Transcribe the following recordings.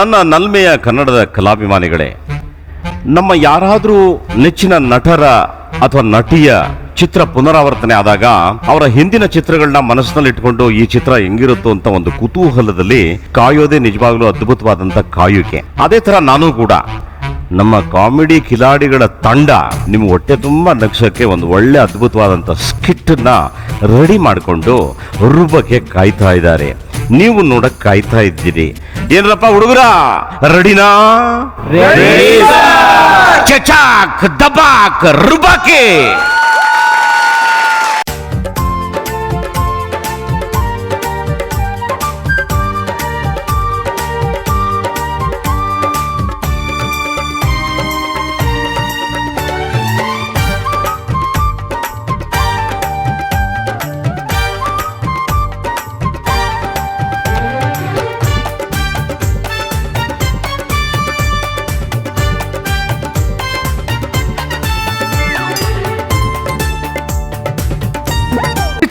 ನನ್ನ ನಲ್ಮೆಯ ಕನ್ನಡದ ಕಲಾಭಿಮಾನಿಗಳೇ, ನಮ್ಮ ಯಾರಾದರೂ ನೆಚ್ಚಿನ ನಟರ ಅಥವಾ ನಟಿಯ ಚಿತ್ರ ಪುನರಾವರ್ತನೆ ಆದಾಗ ಅವರ ಹಿಂದಿನ ಚಿತ್ರಗಳನ್ನ ಮನಸ್ಸಿನಲ್ಲಿ ಇಟ್ಕೊಂಡು ಈ ಚಿತ್ರ ಹೆಂಗಿರುತ್ತೋ ಅಂತ ಒಂದು ಕುತೂಹಲದಲ್ಲಿ ಕಾಯೋದೇ ನಿಜವಾಗ್ಲೂ ಅದ್ಭುತವಾದಂತ ಕಾಯುವಿಕೆ. ಅದೇ ತರ ನಾನು ಕೂಡ ನಮ್ಮ ಕಾಮಿಡಿ ಕಿಲಾಡಿಗಳ ತಂಡ ನಿಮ್ಮ ಹೊಟ್ಟೆ ತುಂಬಾ ನಗ್ಸಕ್ಕೆ ಒಂದು ಒಳ್ಳೆ ಅದ್ಭುತವಾದಂತ ಸ್ಕಿಟ್ ನ ರೆಡಿ ಮಾಡಿಕೊಂಡು ರುಬ್ಬಕ್ಕೆ ಕಾಯ್ತಾ ಇದ್ದಾರೆ. ನೀವು ನೋಡಕ್ ಕಾಯ್ತಾ ಇದ್ದೀರಿ. ಏನರಪ್ಪ ಹುಡುಗರ, ರೆಡಿನಾ? ಚಚಾಕ್ ದಬಾಕ್ ರುಬಾಕೆ.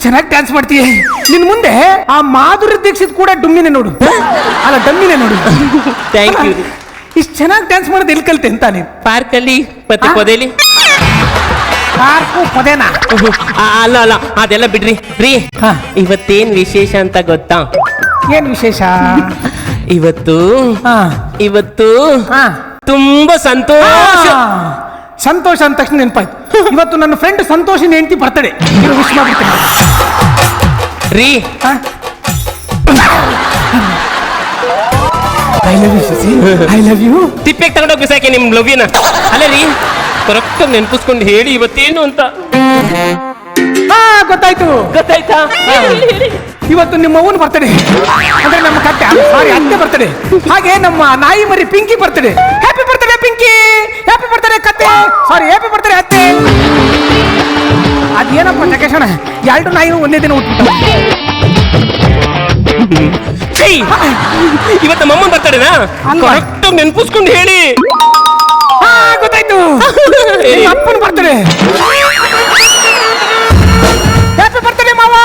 ಚೆನ್ನಾಗಿ ಡ್ಯಾನ್ಸ್ ಮಾಡ್ತೀಯ. ನಿನ್ ಮುಂದೆ ಆ ಮಾಧುರಿ ದೀಕ್ಷಿತ್ ಕೂಡ ಡುಮ್ಮಿನೇ ನೋಡು, ಅಲ್ಲ ಡಮ್ಮಿನೇ ನೋಡು. Thank you. ಇಷ್ಟು ಚೆನ್ನಾಗಿ ಡ್ಯಾನ್ಸ್ ಮಾಡೋದು ಎಲ್ಲಿ ಕಲ್ತೆ ಅಂತ ನೀನು? ಪಾರ್ಕಲ್ಲಿ ಮತ್ತೆ ಪೊದೆಲಿ. ಪಾರ್ಕು ಪೊದೆನಾ? ಅಲ್ಲ ಅಲ್ಲ, ಅದೆಲ್ಲ ಬಿಡ್ರಿ ರೀ. ಹಾ. ಇವತ್ತೇನ್ ವಿಶೇಷ ಅಂತ ಗೊತ್ತಾ? ಏನ್ ವಿಶೇಷ? ಇವತ್ತು ಹಾ. ಇವತ್ತು ಹಾ. ತುಂಬಾ ಸಂತೋಷ. ಸಂತೋಷ ಅಂದ ತಕ್ಷಣ ನೆನಪಾಯ್ತು, ಇವತ್ತು ನನ್ನ ಫ್ರೆಂಡ್ ಸಂತೋಷಿನ ಹೆಂಡತಿ ಬರ್ತಡೆ. ವಿಶ್ ಮಾಡ್ಬಿಡ್ತೇನೆ ರೀ. I love you Shashi, I love you. ತಿಪ್ಪೆಗೆ ತಗೊಂಡೋಗಿ ಬಿಸಾಕಿ ನಿಮ್ ಲವ್ಯನ. ಅಲ್ಲ ರೀ, ಕರೆಕ್ಟ್ ನೆನ್ಪಿಸ್ಕೊಂಡು ಹೇಳಿ ಇವತ್ತೇನು ಅಂತ. ಹಾ, ಗೊತ್ತಾಯ್ತು. ಗೊತ್ತಾಯ್ತಾ? ಇವತ್ತು ನಿಮ್ಮ ಅವ್ವನ ಬರ್ತಡೆ, ಅಂದ್ರೆ ನಮ್ಮ ಕತ್ತೆ, ಸಾರಿ ಅತ್ತೆ ಬರ್ತಡೆ. ಹಾಗೆ ನಮ್ಮ ನಾಯಿ ಮರಿ Pinky birthday. Happy birthday Pinky, happy birthday ಕತ್ತೆ, ಸಾರಿ ಹ್ಯಾಪಿ ಬರ್ತಡೆ ಅತ್ತೆ. ಅದೇನಪ್ಪ ಜಗೇಶಣ, ಎರಡು ನಾಯಿ ಒಂದೇ ದಿನ ಹುಟ್ಟು. ಇವತ್ತು ನಮ್ಮಮ್ಮನ ಬರ್ತಡೆನಾ? ಅಲ್ವಾ? ಕರೆಕ್ಟ್ ನೆನ್ಪಿಸ್ಕೊಂಡು ಹೇಳಿ. ಹಾ, ಗೊತ್ತಾಯ್ತು. ನಿಮ್ಮ ಅಪ್ಪನ ಬರ್ತಡೆ. ಹ್ಯಾಪಿ ಬರ್ತಡೆ ಮಾವ.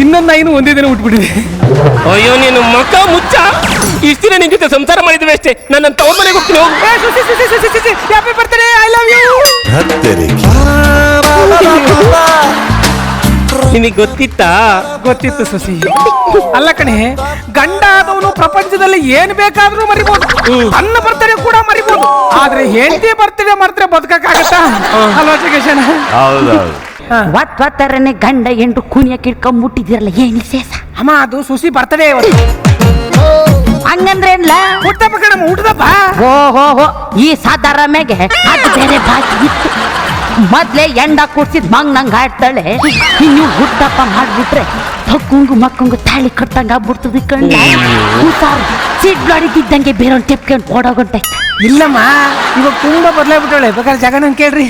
ಇನ್ನೊಂದು ನಾಯಿನೂ ಒಂದೇ ದಿನ ಹುಟ್ಬಿಟ್ಟಿದೆ. ಅಯ್ಯೋ ನೀನು ಮಕ್ಕ ಮುಚ್ಚ. ಇಷ್ಟ ದಿನ ನಿನ್ ಜೊತೆ ಸಂಸಾರ ಮಾಡಿದ್ವಿ ಅಷ್ಟೇ. ನನ್ನ ತವ್ರ ಮನೆಗೆ ಹೋಗ್ತೀನಿ ಹೋಗು. Happy birthday, I love you. ನಿನಗೆ ಗೊತ್ತಿತ್ತಾ? ಗೊತ್ತಿತ್ತು ಸುಸಿ. ಅಲ್ಲ ಕಣೆ, ಗಂಡ ಆದವನು ಪ್ರಪಂಚದಲ್ಲಿ ಏನ್ ಬೇಕಾದ್ರೂ ಮರಿಬಹುದು, ಅನ್ನ ಬರ್ತಡೆ ಕೂಡ ಮರಿಬಹುದು. ಆದ್ರೆ ಹೆಂಡತಿ ಬರ್ತಡೆ ಮರ್ತ್ರೆ ಬದುಕಕ್ಕಾಗತ್ತಾ? ಅಲ್ವಾ ಜಗೇಶನ? ಹೌದೌದು. ಒತ್ತರನೆ ಗಂಡ ಎಂಟು ಕುಣಿಯಕ್ಕೆ ಇಟ್ಕೊಂಡ್ ಮುಟ್ಟಿದಿರಲ್ಲ, ಏನ್ ವಿಶೇಷ? ಅಮ್ಮ, ಅದು ಸುಸಿ ಬರ್ತಡೆ ಹಂಗಂದ್ರೆ ಏನ್ಲ? ಹುಟ್ಟಪ್ಪ ಕಣಮ್ಮ, ಹುಟ್ಟದಪ್ಪ. ಓಹೋ, ಈ ಸಾಧಾರ ಮ್ಯಾಗೆ ಅದು ಬೇರೆ ಬಾಕಿ ಇತ್ತು. ಮೊದ್ಲೇ ಎಂಡ ಕುಡ್ಸಿದ್ ಮಂಗ್ ನಂಗೆ ಆಡ್ತಾಳೆ. ಇನ್ನು ಹುಟ್ಟಪ್ಪ ಮಾಡ್ಬಿಟ್ರೆ ತಕ್ಕುಂಗು ಮಕ್ಕಂಗು ತಾಳಿ ಕಟ್ಟಂಗ ಆಗ್ಬಿಡ್ತದೆ ಕಣ್ಣ. ಸಿಡ್ಲಾಡಿದ್ದಂಗೆ ಬೇರೆ ಟೆಪ್ಕೊಂಡು ಓಡೋಗಂಟ. ಇಲ್ಲಮ್ಮ, ಇವಾಗ ತುಂಬಾ ಬದಲಾಗ್ಬಿಟ್ಟಾಳೆ. ಬೇಕಾದ್ರೆ ಜಗನ ಕೇಳ್ರಿ.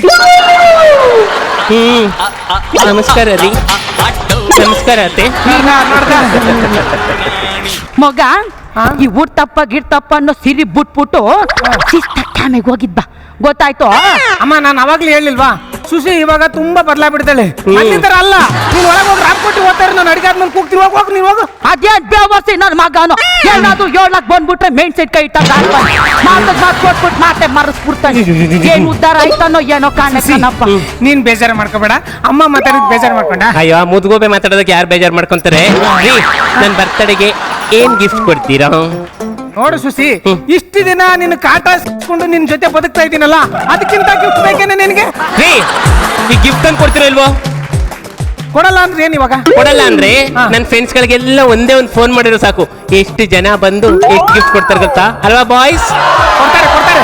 ನಮಸ್ಕಾರ ರೀ. ನಮಸ್ಕಾರ ಅತ್ತೆ. ಮಗ, ಈ ಹುಟ್ಟಪ್ಪ ಗಿಡ್ತಪ್ಪ ಅನ್ನೋ ಸಿರಿ ಬಿಟ್ಬಿಟ್ಟು ಶಿಸ್ತ ಕ್ಯಾಮೆಗೆ ಹೋಗಿದ್ ಬಾ, ಗೊತ್ತಾಯ್ತು? ಅಮ್ಮ, ನಾನು ಅವಾಗ್ಲೇ ಹೇಳಿಲ್ವಾ, ಸುಶಿ ಇವಾಗ ತುಂಬಾ ಬದಲಾಗ್ಬಿಡ್ತಾಳೆ. ಅಲ್ಲಿ ತರ ಅಲ್ಲ. ನೀನ್ ಒಳಗೆ ಹೋಗಿ ರಾಪ್ ಕೊಟ್ಟು ಓದ್ತಾರೆ, ನಾನು ಅಡಿಗೆ ಆದ್ಮೇಲೆ ಕೂಗ್ತೀನಿ. ಹೋಗಿ ನೀನ್ ಹೋಗು. ಅದೇನ್ ಬೇವರ್ಸಿ ನನ್ನ ಮಗನು ಏನಾದ್ರು ಹೇಳಕ್ ಬಂದ್ಬಿಟ್ರೆ ಮೇನ್ ಸೈಡ್ ಕೈ ಇಟ್ಟ ಮಾತು ಕೊಟ್ಬಿಟ್ಟು ಮಾತೆ ಮರೆಸ್ಬಿಡ್ತಾನೆ. ಏನ್ ಉದ್ದಾರ ಆಯ್ತಾನೋ ಏನೋ ಕಾಣಪ್ಪ. ನೀನ್ ಬೇಜಾರು ಮಾಡ್ಕೋಬೇಡ. ಅಮ್ಮ ಮಾತಾಡಿದ್ ಬೇಜಾರು ಮಾಡ್ಕೊಂಡ? ಅಯ್ಯೋ, ಮುದ್ಗೋಬೆ ಮಾತಾಡೋದಕ್ಕೆ ಯಾರು ಬೇಜಾರು ಮಾಡ್ಕೊಂತಾರೆ ರೀ. ನನ್ನ ಬರ್ತಡೆಗೆ ಏನ್ ಗಿಫ್ಟ್ ಕೊಡ್ತೀರಾ? ನೋಡು ಸುಸಿ, ಇಷ್ಟು ದಿನ ನಿನ್ನ ಕಾಟ ಸಿಕ್ಕೊಂಡು ನಿನ್ ಜೊತೆ ಬದುಕ್ತಾ ಇದ್ದೀನಲ್ಲ, ಅದಕ್ಕಿಂತ ಗಿಫ್ಟ್ ಬೇಕೇನೆ ನಿನಗೆ? ರೀ, ಈ ಗಿಫ್ಟ್ ಅನ್ನು ಕೊಡ್ತೀರಾ ಇಲ್ವೋ? ಕೊಡಲ್ಲ ಅಂದ್ರೆ ಏನ್ ಇವಾಗ? ಕೊಡಲ್ಲ ಅಂದ್ರೆ ನನ್ನ ಫ್ರೆಂಡ್ಸ್ ಗಳಿಗೆಲ್ಲ ಒಂದೇ ಒಂದು ಫೋನ್ ಮಾಡಿರೋ ಸಾಕು, ಎಷ್ಟು ಜನ ಬಂದು ಎಷ್ಟು ಗಿಫ್ಟ್ ಕೊಡ್ತಾರೆ ಗೊತ್ತಾ? ಅಲ್ವಾ ಬಾಯ್ಸ್? ಕೊಡ್ತಾರೆ.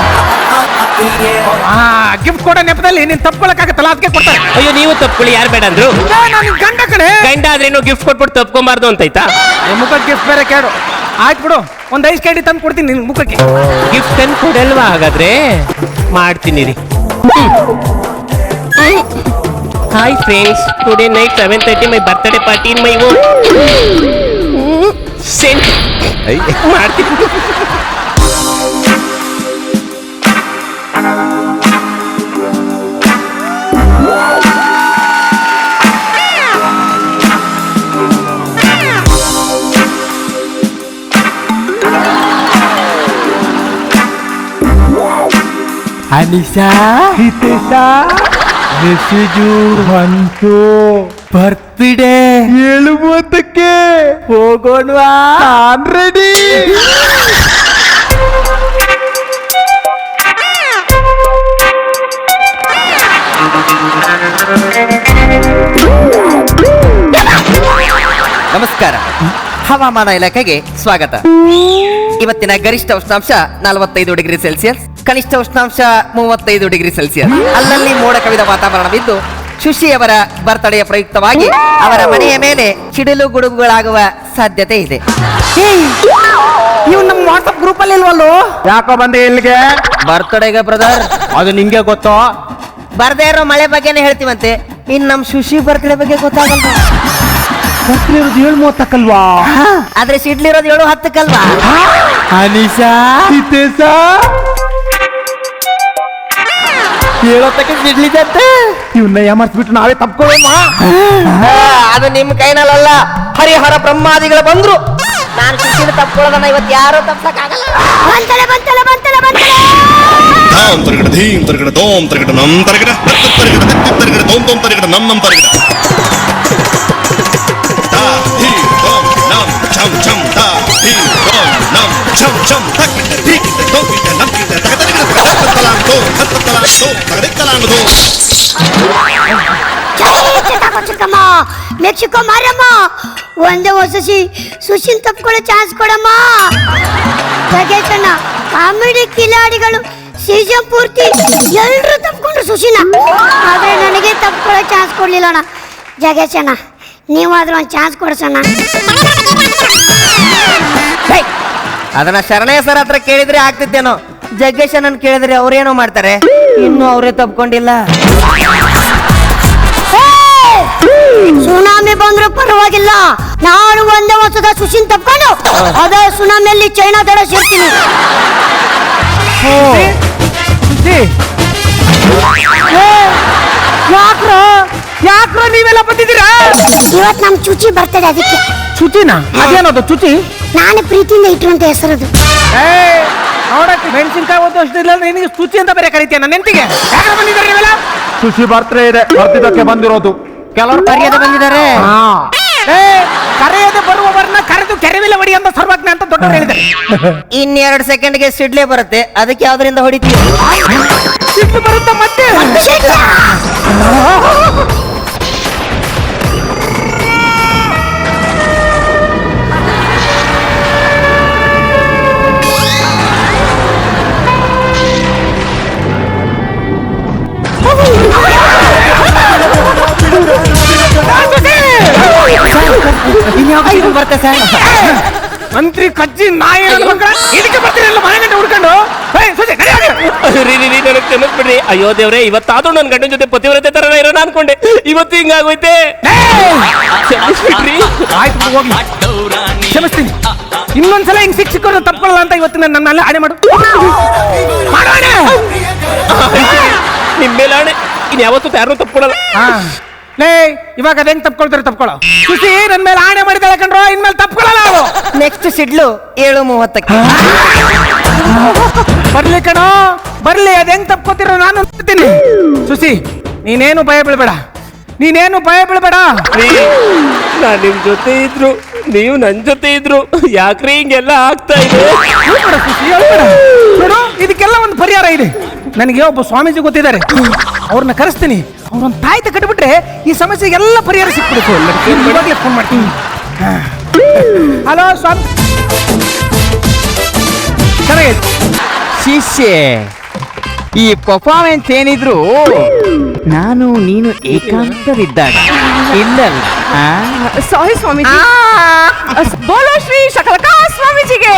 ಗಿಫ್ಟ್ ಕೊಡೋ ನೆಪದಲ್ಲಿ ನೀನ್ ತಪ್ಕೊಳಕ್ಕಾಗತ್ತಲ್ಲ, ಅದಕ್ಕೆ ಕೊಡ್ತಾರೆ. ಅಯ್ಯೋ, ನೀವು ತಪ್ಕೊಳ್ಳಿ, ಯಾರು ಬೇಡ ಅಂದ್ರು? ನಾನು ಗಂಡ ಕಡೆ. ಗಂಡ ಆದ್ರೇನು ಗಿಫ್ಟ್ ಕೊಟ್ಬಿಟ್ಟು ತಪ್ಕೊಂಬಾರ್ದು ಅಂತಾಯ್ತಾ? ಮುಖಕ್ಕೆ ಗಿಫ್ಟ್ ಬೇರೆ ಕೇಳು. ಆಯ್ತು ಬಿಡು, ಒಂದ್ 5 KD ತಂದು ಕೊಡ್ತೀನಿ ನಿನ್ ಮುಖಕ್ಕೆ. ಗಿಫ್ಟ್ ಅನ್ನು ಕೊಡಲ್ವಾ? ಹಾಗಾದ್ರೆ ಮಾಡ್ತೀನಿ ರೀ. Hi friends, today night 7:30 my birthday party in my own. Sent ಮಾಡ್ತೀನಿ. ಅನಿಶಾ ಹಿತೇಶ ಮೆಸೇಜು ಬಂತು ಬರ್ತ್ಡೇ 7:30ಕ್ಕೆ ಹೋಗೋಣವಾ ರೆಡಿ ನಮಸ್ಕಾರ. ಹವಾಮಾನ ಇಲಾಖೆಗೆ ಸ್ವಾಗತ. ಇವತ್ತಿನ ಗರಿಷ್ಠ ಉಷ್ಣಾಂಶ 45 ಡಿಗ್ರಿ ಸೆಲ್ಸಿಯಸ್, ಕನಿಷ್ಠ ಉಷ್ಣಾಂಶ 35 ಡಿಗ್ರಿ ಸೆಲ್ಸಿಯಸ್. ಅಲ್ಲಲ್ಲಿ ಮೋಡ ಕವಿದ ವಾತಾವರಣವಿದ್ದು ಶುಶಿಯವರ ಬರ್ತಡೆಯ ಪ್ರಯುಕ್ತವಾಗಿ ಅವರ ಮನೆಯ ಮೇಲೆ ಸಿಡಿಲು ಗುಡುಗುಗಳಾಗುವ ಸಾಧ್ಯತೆ ಇದೆ. ನೀವು ನಮ್ಮ ವಾಟ್ಸ್ಆಪ್ ಗ್ರೂಪ್ ಅಲ್ಲಿ ಇಲ್ವಲ್ಲೋ? ಯಾಕೋ ಬಂದೆ ಇಲ್ಲಿಗೆ? ಬರ್ತಡೆಗೆ ಬ್ರದರ್, ಅದು ನಿಂಗೆ ಗೊತ್ತೋ? ಬರ್ದೇ ಇರೋ ಮಳೆ ಬಗ್ಗೆನೇ ಹೇಳ್ತೀವಂತೆ. ಇನ್ ನಮ್ ಶುಶಿ ಬರ್ತಡೆ ಬಗ್ಗೆ ಗೊತ್ತಾಗಲ್ಲ. ಬರ್ತ್ಡೇ ಇರೋದು 7:30 ಆದ್ರೆ ಸಿಡ್ಲಿರೋದು 7:10 ಅನಿಶಾ ಹಿತೇಶ ಹೇಳೋತಕ್ಕೆ ಸಿಡ್ಲಿದತ್ತೆ. ಇವನ್ನ ಯಾಮರ್ಸ್ಬಿಟ್ಟು ನಾವೇ ತಪ್ಕೊಳ್ಳೋಣ. ಅದು ನಿಮ್ ಕೈನಲ್ಲ, ಹರಿಹರ ಬ್ರಹ್ಮಾದಿಗಳ ಬಂದ್ರು. ನಾನು ಶುಶಿನ ತಪ್ಕೊಳ್ಳೋದನ್ನ ಇವತ್ತು ಯಾರು ತಪ್ಸಕ್ಕಾಗಲ್ಲ. ಧಾಂ ತರಗಡ ಧೀಂ ತರಗಡ ದೋಂ ತರಗಡ ನಂ ತರಗಡ ತರಗಡ ತರಗಡ ದೋಂ ದೋಂ ತರಗಡ ನಂ ತರಗಡ ತಾ ಧೀ ದೋಂ ನಂ ಛಂ ಛಂ ತಾ ಧೀ ದೋಂ ನಂ ಛಂ ಛಂ ತರಗಡ ಧೀ ದೋಂ ಕಿಟ ನಂ ಕಿಟ ತರಗಡ ತರಗಡ ದೋಂ ತರಗಡ ದೋಂ ಚಿಕ್ಕಮ್ಮ ಮೆಕ್ಸಿಕೋ ಮಾರಮ್ಮ, ಒಂದೇ ಹೊಸಸಿ ಸುಶೀಲ್ ತಪ್ಕೊಳ್ಳೋ ಚಾನ್ಸ್ ಕೊಡಮ್ಮ. ಜಗೇಶಣ್ಣ, ಕಾಮಿಡಿ ಕಿಲಾಡಿಗಳು ಸೀಸನ್ ಪೂರ್ತಿ ಎಲ್ಲರೂ ತಪ್ಕೊಂಡ್ರು ಸುಶೀನ, ಆದ್ರೆ ನನಗೆ ತಪ್ಕೊಳ್ಳೋ ಚಾನ್ಸ್ ಕೊಡ್ಲಿಲ್ಲ ಅಣ್ಣ. ಜಗೇಶಣ್ಣ, ನೀವಾದ್ರೂ ಒಂದು ಚಾನ್ಸ್ ಕೊಡ್ಸಣ್ಣ. ಅದನ್ನ ಶರಣಯ್ಯ ಸರ್ ಹತ್ರ ಕೇಳಿದ್ರೆ ಆಗ್ತಿತ್ತೇನೋ. ಜಗ್ಗೇಶನ್ ಕೇಳಿದ್ರೆ ಅವ್ರೇನೋ ಮಾಡ್ತಾರೆ, ಇನ್ನು ಅವರೇ ತಪ್ಕೊಂಡಿಲ್ಲ. ಸುನಾಮಿ ಬಂದ್ರು ಪರವಾಗಿಲ್ಲ, ನಾನು ಒಂದೇ ವರ್ಷದ ಸುಶೀಲ್ ತಪ್ಕೊಂಡು ಅದೇ ಸುನಾಮಿಯಲ್ಲಿ ಚೈನಾ ದಡ ಸೇರ್ತೀನಿ. ಯಾಕ್ರೋ ನೀವೆಲ್ಲ ಬಂದಿದ್ದೀರಾ? ಇವತ್ ನಮ್ ಚುಚಿ ಬರ್ತದೆ, ಅದಕ್ಕೆ. ಚುಚಿನ? ಅದೇನದು ಚುಚಿ? ನಾನು ಪ್ರೀತಿಯಿಂದ ಇಟ್ಟಿರುವಂತ ಹೆಸರದು. ನೋಡಕ್ಕೆ ಮೆಣಸಿನ್ಕಾಯಿ ಓದೋ ಅಷ್ಟಿಲ್ಲ, ನಿನಗೆ ಚುಚಿ ಅಂತ ಬೇರೆ ಕರಿತೀಯ ನನ್ನ ನೆಂಟಿಗೆ. ಯಾಕೆ ಬಂದಿದ್ದಾರೆ ನೀವೆಲ್ಲ? ಸುಶಿ ಬರ್ತ್ಡೇ ಇದೆ, ಬರ್ತಿದ್ದಕ್ಕೆ ಬಂದಿರೋದು. ಕೆಲವರು ಕರೆಯದೆ ಬಂದಿದ್ದಾರೆ. ಕರೆಯದೆ ಬರುವವರನ್ನ ಕರೆದು ಕೆರೆವಿಲ್ಲ ಹೊಡಿ ಅಂತ ಸರ್ವಜ್ಞ ಅಂತ ದೊಡ್ಡವರು ಹೇಳಿದ್ದಾರೆ. ಇನ್ನೆರಡು ಸೆಕೆಂಡ್ಗೆ ಸಿಡ್ಲೇ ಬರುತ್ತೆ, ಅದಕ್ಕೆ ಯಾವ್ದ್ರಿಂದ ಹೊಡಿತೀವಿ? ಸಿಟ್ಟು ಬರುತ್ತಾ ಮತ್ತೆ? ಬರುತ್ತೆ ಸರ್. ಮಂತ್ರಿ ಕಜ್ಜಿ ನಾಯಿ ಇದಕ್ಕೆ ಬರ್ತೀರಲ್ಲ ಮನೆ ಗಂಟೆ ಹುಡ್ಕೊಂಡು. ನನಗೆ ಕ್ಷಮಿಸ್ಬಿಡ್ರಿ. ಅಯ್ಯೋ ದೇವ್ರೆ, ಇವತ್ತಾದ್ರೂ ನನ್ನ ಗಂಡನ ಜೊತೆ ಪತಿವ್ರತೆ ತರ ಇರೋಣ ಅನ್ಕೊಂಡೆ, ಇವತ್ತು ಹಿಂಗಾಗೋಯ್ತೆ. ಕ್ಷಮಿಸ್ಬಿಡ್ರಿ. ಆಯ್ತು, ಹೋಗ್ಲಿ, ಕ್ಷಮಿಸ್ತೀನಿ. ಇನ್ನೊಂದ್ಸಲ ಹಿಂಗ್ ಸಿಕ್ಕಿಕೊಂಡು ತಪ್ಕೊಳ್ಳಲ್ಲ ಅಂತ ಇವತ್ತು ನನ್ನೆಲ್ಲ ಆಣೆ ಮಾಡು. ನಿಮ್ ಮೇಲೆ ಆಣೆ, ಇನ್ ಯಾವತ್ತೂ ಯಾರು ತಪ್ಕೊಳಲ್ಲ. ಲೇ, ಇವಾಗ ಅದ್ ಹೆಂಗ್ ತಪ್ಕೊಳ್ತಾರೆ? ತಪ್ಕೊಳ್ಳೋ ಖುಷಿ ನನ್ ಮೇಲೆ ಆಣೆ ಮಾಡಿದಾಳೆ ಕಣ್ರೋ, ಇನ್ಮೇಲೆ ತಪ್ಕೊಳ್ಳಲ್ಲ ನಾವು. ನೆಕ್ಸ್ಟ್ ಸಿಡ್ಲು 7:30. ಬರ್ಲಿ ಕಣೋ, ಬರ್ಲಿ. ಅದ್ ಹೆಂಗ್ ತಪ್ಕೋತಿರೋ ನಾನು ನೋಡ್ತೀನಿ. ಸುಸಿ, ನೀನೇನು ಭಯ ಬೀಳ್ಬೇಡ, ನೀನೇನು ಭಯ ಬೀಳ್ಬೇಡ. ನಾನ್ ನಿಮ್ ಜೊತೆ ಇದ್ರು, ನೀವು ನನ್ ಜೊತೆ ಇದ್ರು, ಯಾಕ್ರಿ ಹಿಂಗೆಲ್ಲ ಆಗ್ತಾ ಇದೆ? ನೋಡು, ಇದಕ್ಕೆಲ್ಲ ಒಂದು ಪರಿಹಾರ ಇದೆ. ನನಗೆ ಒಬ್ಬ ಸ್ವಾಮೀಜಿ ಗೊತ್ತಿದ್ದಾರೆ, ಅವ್ರನ್ನ ಕರೆಸ್ತೀನಿ. ಅವ್ರೊಂದು ತಾಯ್ತ ಕಟ್ಬಿಟ್ರೆ ಈ ಸಮಸ್ಯೆಗೆಲ್ಲ ಪರಿಹಾರ ಸಿಕ್ಬಿಡುತ್ತೆ. ಇವಾಗಲೇ ಫೋನ್ ಮಾಡ್ತೀನಿ. ಹಲೋ ಸ್ವಾಮಿ, ಚೆನ್ನಾಗೈತೆ. ಶಿಷ್ಯ, ಈ ಪರ್ಫಾರ್ಮೆನ್ಸ್ ಏನಿದ್ರು ನಾನು ನೀನು ಏಕಾಂತವಿದ್ದಾಗ ಇಲ್ಲಲ್ಲ. ಸಾರಿ ಸ್ವಾಮೀಜಿ. ಬೋಲೋ ಶ್ರೀ ಶಕಲಕಾ ಸ್ವಾಮೀಜಿಗೆ,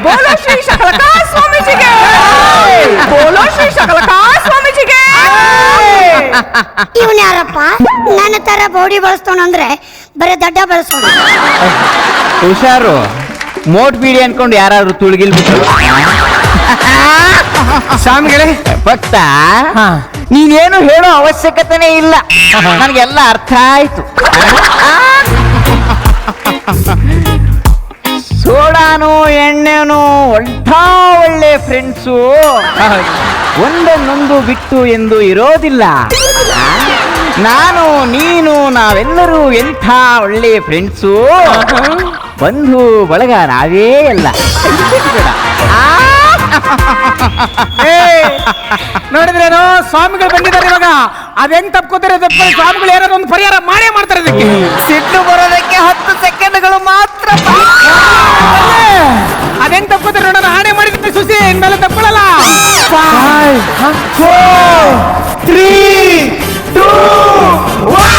ಬೋಲೋ ಶ್ರೀ ಶಕಲಕಾ ಸ್ವಾಮೀಜಿಗೆ, ಬೋಲೋ ಶ್ರೀ ಶಕಲಕಾ ಸ್ವಾಮೀಜಿಗೆ. ಇವನ್ ಯಾರಪ್ಪ ನನ್ನ ತರ ಬಾಡಿ ಬಳಸ್ತಾನಂದ್ರೆ ಬರೀ ದಡ್ಡ ಬಳಸೋಣ. ಹುಷಾರು, ಮೋಟ್ ಬೀಡಿ ಅನ್ಕೊಂಡು ಯಾರಾದ್ರೂ ತುಳುಗಿಲ್ಬಿಟ್ಟು. ಸ್ವಾಮಿಗಳೇ, ಭಕ್ತ, ನೀನೇನು ಹೇಳೋ ಅವಶ್ಯಕತೆನೇ ಇಲ್ಲ, ನನಗೆಲ್ಲ ಅರ್ಥ ಆಯ್ತು. ಸೋಡಾನು ಎಣ್ಣೆನು ಒಳ್ಳೆ ಫ್ರೆಂಡ್ಸು ಒಂದನ್ನೊಂದು ಬಿಟ್ಟು ಎಂದು ಇರೋದಿಲ್ಲ. ನಾನು ನೀನು ನಾವೆಲ್ಲರೂ ಎಂಥ ಒಳ್ಳೆ ಫ್ರೆಂಡ್ಸು, ಬಂಧು ಬಳಗ ನಾವೇ ಅಲ್ಲ. ನೋಡಿದ್ರೇನು ಸ್ವಾಮಿಗಳು ಬಂದಿದ್ದಾರೆ ಇವಾಗ. ಅದೆಂಗ್ ತಪ್ಕೋತಾರೆ ತಪ್ಪಿದ್ರೆ ಸ್ವಾಮಿಗಳು ಏನಾದ್ರು ಒಂದು ಪರಿಹಾರ ಮಾಡೇ ಮಾಡ್ತಾರೆ ಇದಕ್ಕೆ. ಸಿಟ್ಟು ಬರೋದಕ್ಕೆ 10 ಸೆಕೆಂಡ್ಗಳು ಮಾತ್ರ. ಅದೆಂಗ್ ತಪ್ಕೋತಾರೆ ನೋಡೋಣ. ಆಣೆ ಮಾಡಿದ್ರೆ ಸುಸಿ ಇನ್ಮೇಲೆ ತಪ್ಕೊಳ್ಳಲ್ಲ. 5, 4, 3, 2, 1.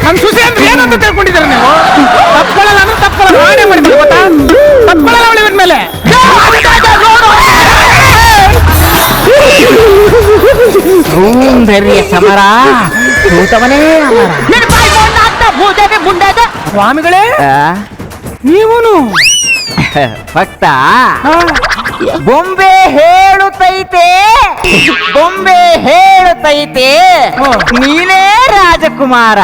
ನಮ್ ಸುಸಿ ಅಂದ್ರೆ ಏನಂತ ತಿಳ್ಕೊಂಡಿದ್ದಾರೆ ನೀವು? ತಪ್ಕೊಳ್ಳಲ್ಲ ಅಂದ್ರೆ ತಪ್ಕೊಳ್ಳಲ್ಲ. ಆಣೆ ಮಾಡಿದ್ರು ಗೊತ್ತಾ? ತಪ್ಕೊಳ್ಳಲ್ಲ ಅವಳು ಇವನ್ ಮೇಲೆ. ಸೌಂದರ್ಯ ಸಮರ ಸೂತವನೇ ಅಮರ. ಸ್ವಾಮಿಗಳೇ ನೀವೂನು ಭಕ್ತ, ಬೊಂಬೆ ಹೇಳುತ್ತೈತೆ, ಬೊಂಬೆ ಹೇಳುತ್ತೈತೆ, ನೀನೇ ರಾಜಕುಮಾರ.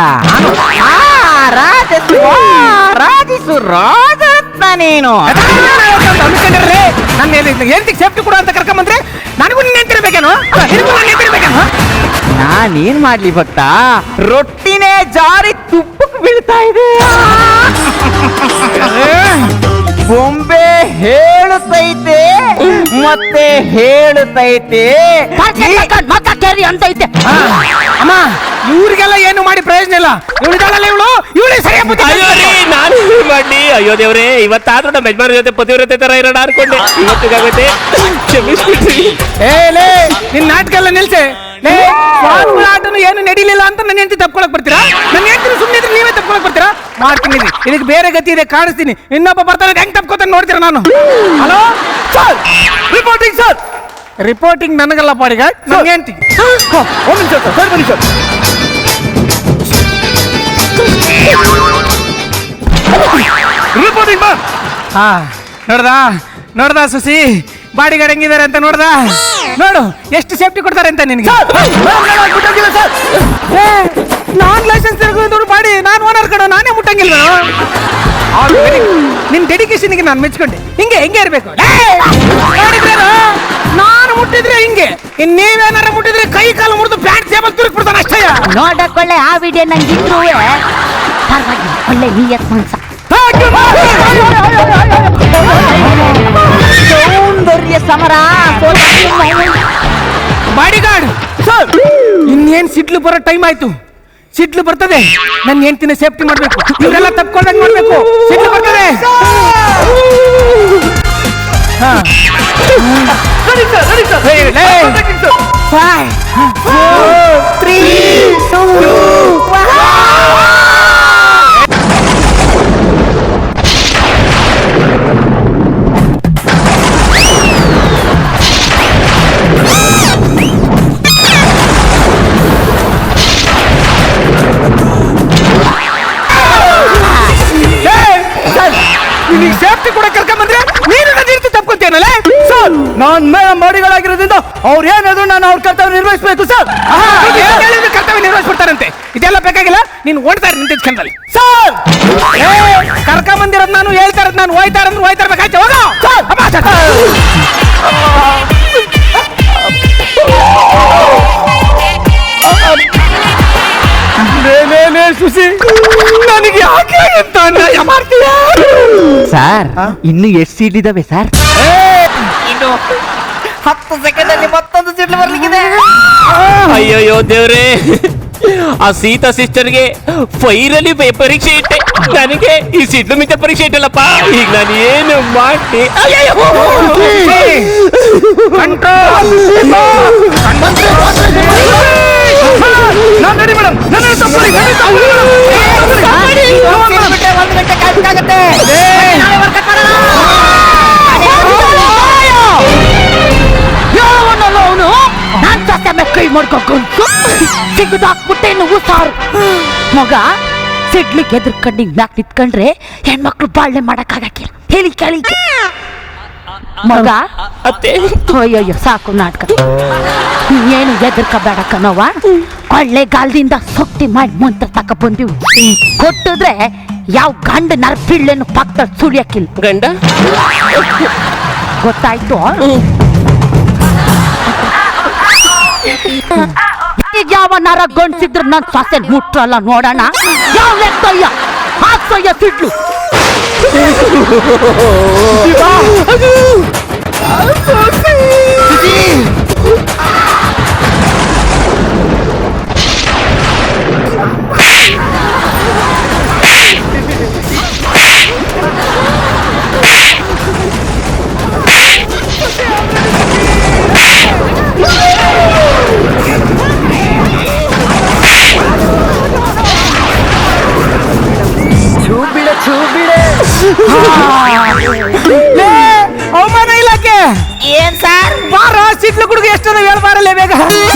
ರಾಜಿಸು ರಾಜರತ್ನ ನೀನು. ಅನ್ಕೊಂಡಿರ್ರಿ ನನ್ನ ಹೆಂಡತಿಗೆ ಸೇಫ್ಟಿ ಕೊಡು ಅಂತ ಕರ್ಕೊಂಬಂದ್ರೆ ನನಗೂ ನಿನ್ನ ಹೆಂಡತಿರ್ಬೇಕೇನು? ನಾನೇನ್ ಮಾಡ್ಲಿ ಭಕ್ತ, ರೊಟ್ಟಿನೇ ಜಾರಿ ತುಪ್ಪಕ್ಕೆ ಬೀಳ್ತಾ ಇದೆ. ಬೊಂಬೆ ಹೇಳುತ್ತೈತೆ ಮತ್ತೆ ಹೇಳುತ್ತೈತೆ. ಅಂತೈತೆ ಅಮ್ಮ ಇವ್ರಿಗೆಲ್ಲ ಏನು ಮಾಡಿ ಪ್ರಯೋಜನ ಇಲ್ಲ. ಇವಳಿದಾಳಲ್ಲ ಇವಳು ಸರಿಯಾಗಿ ಬುದ್ಧಿ ಅಯ್ಯೋ ರೀ, ನಾನು ಏನ್ ಮಾಡ್ಲಿ? ಅಯ್ಯೋ ದೇವ್ರೆ, ಇವತ್ತಾದ್ರೂ ನಮ್ಮ ಯಜಮಾನ ಜೊತೆ ಪತಿವ್ರತೆ ತರ ಇರೋಣ ಅನ್ಕೊಂಡೆ. ಇವತ್ತಿಗಾಗುತ್ತೆ, ಕ್ಷಮಿಸ್ಬಿಟ್ರಿ. ಲೇ ನಿನ್ ನಾಟಕ ಎಲ್ಲ ನಿಲ್ಸೆ. ಲೇ ಸ್ವಾಮಿಗಳ ಆಟನು ಏನು ನಡೀಲಿಲ್ಲ ಅಂತ ನನ್ನ ಹೆಂಡತಿ ತಪ್ಕೊಳಕ್ ಬರ್ತೀರಾ? ನನ್ನ ಹೆಂಡತಿ ಸುಮ್ಮನೆ ಇದ್ರೆ ನೀವೇ ತಪ್ಕೊಳಕ್ ಬರ್ತೀರಾ? ಮಾಡ್ತೀನಿ ಇದಕ್ಕೆ ಬೇರೆ ಗತಿ ಇದೆ, ಕಾಣಿಸ್ತೀನಿ. ಇನ್ನೊಬ್ಬ ಬರ್ತಾನೆ, ಹೆಂಗ್ ತಪ್ಕೋತಾನೆ ನೋಡ್ತೀರಾ ನಾನು. Hello sir, reporting sir. Reporting ನನಗಲ್ಲ ಪಾಡಿಗ, ನನ್ನ ಹೆಂಡತಿ. ಒಂದು ನಿಮಿಷ ಸರ್, ಸರ್ ಬನ್ನಿ ಸರ್. ರಿಪೋರ್ಟಿಂಗ್ ಬಾ. ಹಾ ನೋಡ್ದಾ ಸುಸಿ ಬಾಡಿಗಾರ್ಡ್ ಹೆಂಗಿದ್ದಾರೆ ಅಂತ ನೋಡ್ದಾ? ನೋಡು ಎಷ್ಟು ಸೇಫ್ಟಿ ಕೊಡ್ತಾರೆ ಅಂತ ನಿನಗೆ. ನಾನ್ ಲೈಸೆನ್ಸ್ ಇರೋದು ಬಾಡಿ, ನಾನು ಓನರ್ ಕಡೆ ನಾನೇ ಮುಟ್ಟಂಗಿಲ್ಲ. ನಿನ್ ಡೆಡಿಕೇಶನ್ಗೆ ನಾನು ಮೆಚ್ಕೊಂಡೆ. ಹಿಂಗೆ ಇರ್ಬೇಕು. ನಾನು ಮುಟ್ಟಿದ್ರೆ ಹಿಂಗೆ, ಇನ್ ನೀವೇನಾರ ಮುಟ್ಟಿದ್ರೆ ಕೈ ಕಾಲು ಮುರಿದು ಪ್ಯಾಂಟ್ ಸೇಬಲ್ ತುರುಕ್ಬಿಡ್ತಾನೆ ಅಷ್ಟೇ. ನೋಡಕೊಳ್ಳೆ ಆ ವಿಡಿಯೋ ನಂಗಿದ್ರು ಒಳ್ಳೆ ನಿಯತ್ ಮನ್ಸ. ಸೌಂದರ್ಯ ಸಮರ ಬಾಡಿಗಾರ್ಡ್ ಸರ್, ಇನ್ನೇನ್ ಸಿಡ್ಲು ಬರೋ ಟೈಮ್ ಆಯ್ತು. ಸಿಡ್ಲು ಬರ್ತದೆ, ನನ್ನ ಹೆಂಡತಿನ ಸೇಫ್ಟಿ ಮಾಡ್ಬೇಕು. ಇವರೆಲ್ಲ ತಪ್ಕೊಂಡಂಗ್ ಮಾಡ್ಬೇಕು. ಸಿಡ್ಲು ಬರ್ತದೆ. ಸೇಫ್ಟಿ ಕೂಡ ಕರ್ಕೊಂಬಂದ್ರೆ ನೀನು ನನ್ನ ಹೆಂಡತಿ ತಪ್ಕೊಂತೇನಲ್ಲ ಸರ್? ನಾನ್ ಮೇಡಮ್ ಬಾಡಿಗಳಾಗಿರೋದ್ರಿಂದ ಅವ್ರು ಏನಾದ್ರು ನಾನು ಅವ್ರ ಕರ್ತವ್ಯ ನಿರ್ವಹಿಸಬೇಕು ಸರ್. ಕರ್ತವ್ಯ ನಿರ್ವಹಿಸ್ಬಿಡ್ತಾರಂತೆ. ಇದೆಲ್ಲ ಬೇಕಾಗಿಲ್ಲ, ನೀನು ಓಡ್ತಾ ಇರ ನಿಂತಿದ್ಕಂದಲ್ಲಿ ಸರ್. ಕರ್ಕೊಂಬಂದಿರೋದು ನಾನು, ಹೇಳ್ತಾ ಇರೋದು ನಾನು. ಹೋಯ್ತಾ ಇರ್ಬೇಕಾಯ್ತು. ಹೋಗ ಸುಸಿ, ನನಗೆ ಯಾಕೆ ಅಂತ ಅನ್ಯಾಯ ಮಾಡ್ತೀಯ ಸರ್? ಇನ್ನು ಎಷ್ಟು ಸೀಟ್ ಇದಾವೆ ಸರ್? ಇನ್ನು 10 ಸೆಕೆಂಡ್ ಅಲ್ಲಿ ಮತ್ತೊಂದು ಸಿಡ್ಲು ಬರ್ಲಿಕ್ಕಿದೆ. ಅಯ್ಯಯ್ಯೋ ದೇವ್ರೆ, ಆ ಸೀತಾ ಸಿಸ್ಟರ್ಗೆ ಫೈನಲಿ ಪರೀಕ್ಷೆ ಇಟ್ಟೆ, ನನಗೆ ಈ ಸಿಡ್ಲು ಮಿತ ಪರೀಕ್ಷೆ ಇಟ್ಟಲ್ಲಪ್ಪ. ಈಗ ನಾನು ಏನು ಮಾಡಿ ಕೈ ಮಾಡ್ಕೊಂಡು ಸಿಗದಾಕ್ಬಿಟ್ಟೆ నువ్వు ಸಾರು ಮಗ. ಸಿಡ್ಲಿಕ್ಕೆ ಎದ್ರಕಂಡು ಮ್ಯಾಕ್ ನಿಂತ್ಕೊಂಡ್ರೆ ಹೆಣ್ಮಕ್ಳು ಬಾಳ್ನೆ ಮಾಡಕ್ಕಾಗಕ್ಕಿಲ್ಲ. ಹೇಳಿ ಕೇಳಿ ಮಗ. ಅತ್ತೆ ಅಯ್ಯಯ್ಯೋ ಸಾಕು ನಾಟಕ. ಏನು ಎದ್ರಕಬೇಡ ಕಣವ್ವ. ಕೊಳ್ಳೆಗಾಲದಿಂದ ಸೊಕ್ತಿ ಮಾಡಿ ಮಂತ್ರ ತಕ ಬಂದಿವು. ಕೊಟ್ಟಿದ್ರೆ ಯಾವ ಗಂಡ ನರಪಿಳ್ಳೆನು ಪಕ್ಕದಲ್ಲಿ ಸುಳಿಯಕ್ಕಿಲ್ಲ. ಗಂಡ ಗೊತ್ತಾಯ್ತು? ಈಗ ಯಾವ ನರ ಗಂಡ್ಸಿದ್ರು ನನ್ ಸೊಸೆ ಮುಟ್ರಲ್ಲ ನೋಡೋಣ. ಯಾವ ಲೆಕ್ಕಯ್ಯ ಹಾಕ್ಸಯ್ಯ ಸಿಡ್ಲು. ಅವಮಾನ ಇಲಾಖೆ ಏನ್ ಸರ್? ಬಾರ ಸಿಡ್ಲು ಕುಡುಗ ಎಷ್ಟದ ಹೇಳ್ಬಾರಲ್ಲ ಬೇಗ.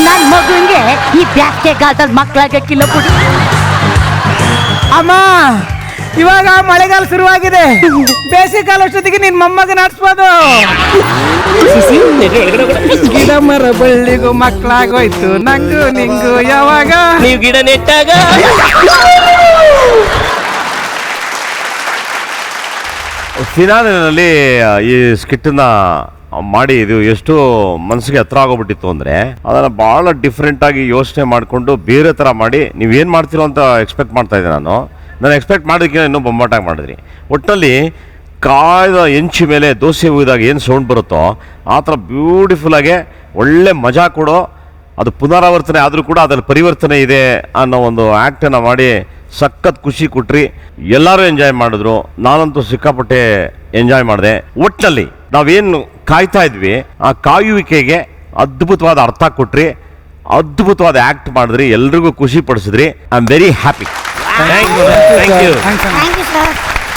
ನನ್ ಮಗುವಿಗೆ ಈ ಬ್ಯಾಸ್ಗೆಗಾಲದಲ್ಲಿ ಮಕ್ಕಳಾಗಕ್ಕಿಲ್ಲ ಬಿಡು. ಅಮ್ಮ ಇವಾಗ ಮಳೆಗಾಲ ಶುರುವಾಗಿದೆ. ಬೇಸಿಗೆಗಾಲ ಅಷ್ಟೊತ್ತಿಗೆ ನಿನ್ ಮೊಮ್ಮಗ ನಾಡ್ಸ್ಬೋದು. ಗಿಡ ಮರ ಬಳ್ಳಿಗೂ ಮಕ್ಕಳಾಗೋಯ್ತು ನಂಗು ನಿಂಗು ಯಾವಾಗ. ನೀವು ಗಿಡ ನೆಟ್ಟಾಗ ಫಿನಾಲಿನಲ್ಲಿ ಈ ಸ್ಕಿಟ್ಟನ್ನ ಮಾಡಿ ಇದು ಎಷ್ಟು ಮನಸ್ಸಿಗೆ ಹತ್ರ ಆಗೋಗ್ಬಿಟ್ಟಿತ್ತು ಅಂದರೆ ಅದನ್ನು ಭಾಳ ಡಿಫ್ರೆಂಟಾಗಿ ಯೋಚನೆ ಮಾಡಿಕೊಂಡು ಬೇರೆ ಥರ ಮಾಡಿ ನೀವೇನು ಮಾಡ್ತೀರೋ ಅಂತ ಎಕ್ಸ್ಪೆಕ್ಟ್ ಮಾಡ್ತಾ ಇದ್ದೆ ನಾನು ಎಕ್ಸ್ಪೆಕ್ಟ್ ಮಾಡೋದಕ್ಕಿಂತ ಇನ್ನೂ ಬೊಂಬಾಟಾಗಿ ಮಾಡಿದ್ರಿ. ಒಟ್ಟಲ್ಲಿ ಕಾಯ್ದ ಹೆಂಚಿ ಮೇಲೆ ದೋಸೆ ಹುಯ್ದಾಗ ಏನು ಸೌಂಡ್ ಬರುತ್ತೋ ಆ ಥರ ಬ್ಯೂಟಿಫುಲ್ಲಾಗೆ ಒಳ್ಳೆ ಮಜಾ ಕೊಡೋ, ಅದು ಪುನರಾವರ್ತನೆ ಆದರೂ ಕೂಡ ಅದರಲ್ಲಿ ಪರಿವರ್ತನೆ ಇದೆ ಅನ್ನೋ ಒಂದು ಆ್ಯಕ್ಟನ್ನು ಮಾಡಿ ಸಖತ್ ಖುಷಿ ಕೊಟ್ರಿ. ಎಲ್ಲರೂ ಎಂಜಾಯ್ ಮಾಡಿದ್ರು, ನಾನಂತೂ ಸಿಕ್ಕಾಪಟ್ಟೆ ಎಂಜಾಯ್ ಮಾಡಿದೆ. ಒಟ್ಟಿನಲ್ಲಿ ನಾವೇನು ಕಾಯ್ತಾ ಇದ್ವಿ ಆ ಕಾಯುವಿಕೆಗೆ ಅದ್ಭುತವಾದ ಅರ್ಥ ಕೊಟ್ರಿ, ಅದ್ಭುತವಾದ ಆ್ಯಕ್ಟ್ ಮಾಡಿದ್ರಿ, ಎಲ್ರಿಗೂ ಖುಷಿ ಪಡಿಸಿದ್ರಿ. I am very happy. Thank you. Thank you sir.